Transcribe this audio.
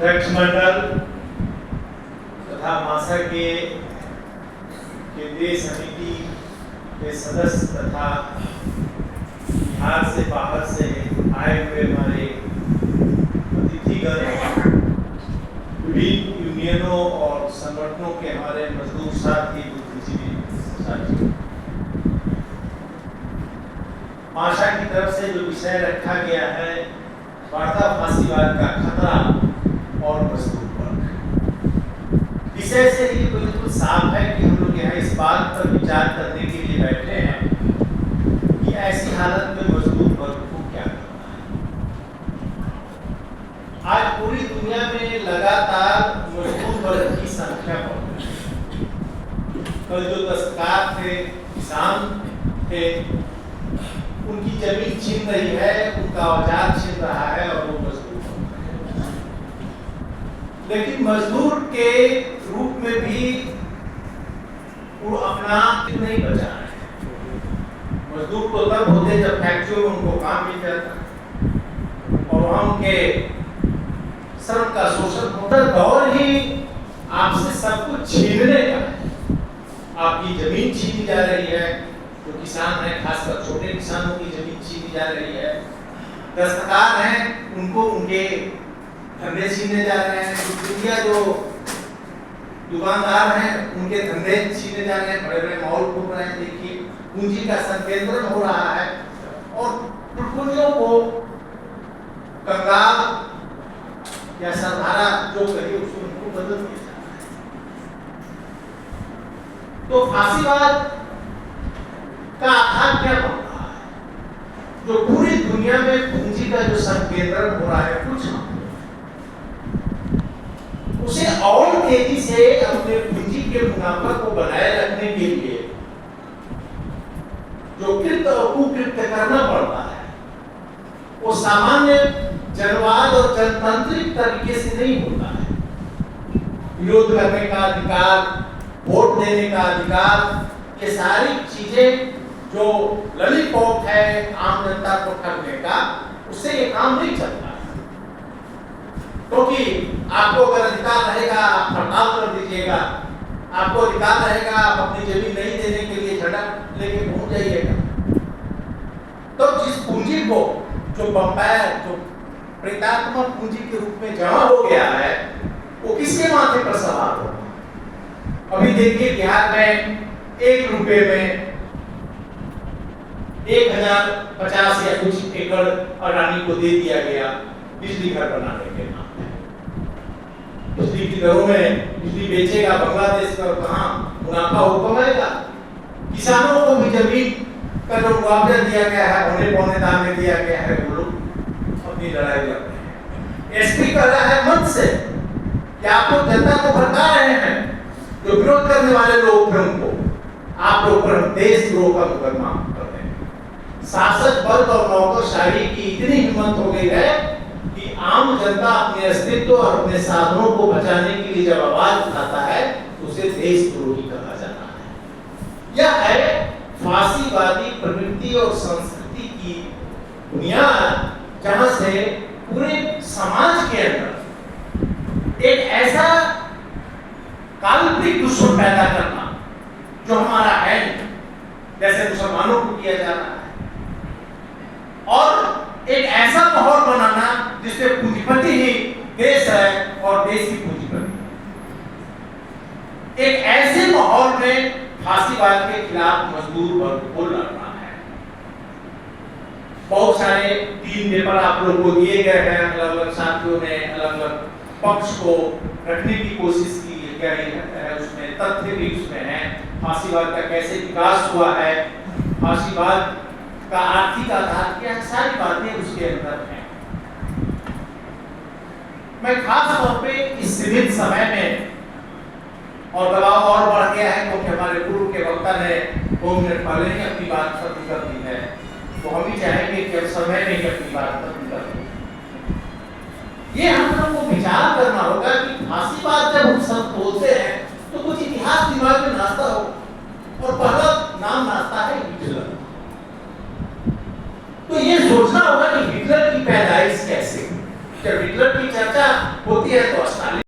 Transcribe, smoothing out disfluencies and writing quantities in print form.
मंडल तथा मासा के केंद्रीय समिति के सदस्य तथा बिहार से बाहर से आए हुए हमारे अतिथिगण, विभिन्न यूनियनों और संगठनों के हमारे मजदूर साथी, बुद्धिजीवी साथी, माशा की तरफ से जो विषय रखा गया है वार्ता फांसीवाद का खतरा और मजदूर वर्ग, विषय से ही बिल्कुल साफ है कि हम लोग यहाँ इस बात पर विचार करने के लिए बैठे हैं कि ऐसी हालत में मजदूर वर्ग को क्या करना है। आज पूरी दुनिया में लगातार मजदूर वर्ग की संख्या बढ़ रही है। कल जो दस्तकार थे, किसान थे, उनकी जमीन छीन रही है, उनका औजार छीन रहा है और वो मजदूर। लेकिन मजदूर के रूप में भी वो अपना नहीं बचा है। मजदूर तो तब होते जब फैक्ट्रियों में उनको काम मिल जाता और वहां उनके श्रम का शोषण होता। दौर ही आपसे सब कुछ छीनने का है। आपकी जमीन छीनी जा रही है, जो किसान है, खासकर छोटे किसानों की जमीन छीनी जा रही है। दस्तकार हैं, उनको उनके धंधे छीने जा रहे हैं। दुनिया जो दुकानदार हैं, उनके धंधे छीने जा रहे हैं। बड़े बड़े मॉल खुल रहे हैं। देखिए, पूंजी का संकेंद्रण हो रहा है और पुरखुनियों को कंगाल या सरधारा जो कहिए उसको उनको बदल दिया जा रहा है। तो फांसीवाद का आधार क्या बन रहा है? जो पूरी दुनिया में पूंजी का जो संकेंद्रण हो रहा है, कुछ उसे और तेजी से अपने पूंजी के मुनाफा को बनाए रखने के लिए जो कृत्य और कुकृत्य करना पड़ता है, वो सामान्य जनवाद और जनतांत्रिक तरीके से नहीं होता है। विरोध करने का अधिकार, वोट देने का अधिकार, ये सारी चीजें जो लॉलीपॉप है आम जनता को ठगने का, उससे ये काम नहीं चलता। क्योंकि आपको अगर अधिकार रहेगा आप हड़ताल कर दीजिएगा, आपको अधिकार रहेगा आप अपनी जमीन नहीं देने के लिए झंडा लेके घूम जाइएगा। तो जिस पूंजी को जो बम्पायर, जो प्रेतात्मक पूंजी के रूप में जमा हो गया है, वो किसके माथे पर सवार होगा? अभी देखिए, बिहार में 1 रुपए में 1050 या कुछ एकड़ अडानी को दे दिया गया बिजली घर बनाने के नाम पे। बिजली की दरों में बिजली बेचेगा बांग्लादेश का, कहां मुनाफा हो कमाएगा? किसानों को भी जमीन का जो मुआवजा दिया गया है, होने पौने दाम में दिया गया है, वो लोग अपनी लड़ाई लड़ रहे हैं। एसपी कर रहा है मंच से कि आप लोग जनता को भड़का रहे हैं। जो विरोध करने वाले लोग थे उनको आप लोग पर देशद्रोह का मुकदमा कर रहे हैं। शासक वर्ग और नौकरशाही की इतनी हिम्मत हो गई है कि आम जनता अपने अस्तित्व और अपने साधनों को बचाने के लिए जब आवाज उठाता है तो उसे देशद्रोही कहा जाता है। यह है फांसीवादी प्रवृत्ति और संस्कृति की बुनियाद, जहां से पूरे समाज के अंदर एक ऐसा काल्पनिक दुश्मन पैदा करना जो हमारा है, जैसे मुसलमानों को किया जा रहा है, और एक ऐसा माहौल बनाना जिसमें पूंजीपति ही देश है और देश ही पूंजीपति। एक ऐसे माहौल में फांसीवाद के खिलाफ मजदूर वर्ग को लड़ना है। बहुत सारे 3 पेपर आप लोगों को दिए गए हैं। अलग अलग साथियों ने अलग अलग पक्ष को रखने की कोशिश की है। उसमें तथ्य भी उसमें है, फांसीवाद का कैसे विकास हुआ है, फांसीवाद का आर्थिक आधार क्या है, सारी बातें उसके अंदर हैं। मैं खास तौर पे इस सीमित समय में, और दबाव और बढ़ गया है क्योंकि हमारे पूर्व के वक्ता ने 2 मिनट पहले ही अपनी बात खत्म कर दी है, तो हम भी चाहेंगे कि अब समय में ही अपनी बात खत्म कर दें। ये हम लोगों को विचार करना होगा कि फांसीवाद जब हम सब बोलते हैं तो कुछ इतिहास दिमाग में नाचता हो, और पहला नाम नाचता है हिटलर। तो ये सोचना होगा कि हिटलर की पैदाइश कैसे हुई। जब हिटलर की चर्चा होती है तो स्टालिन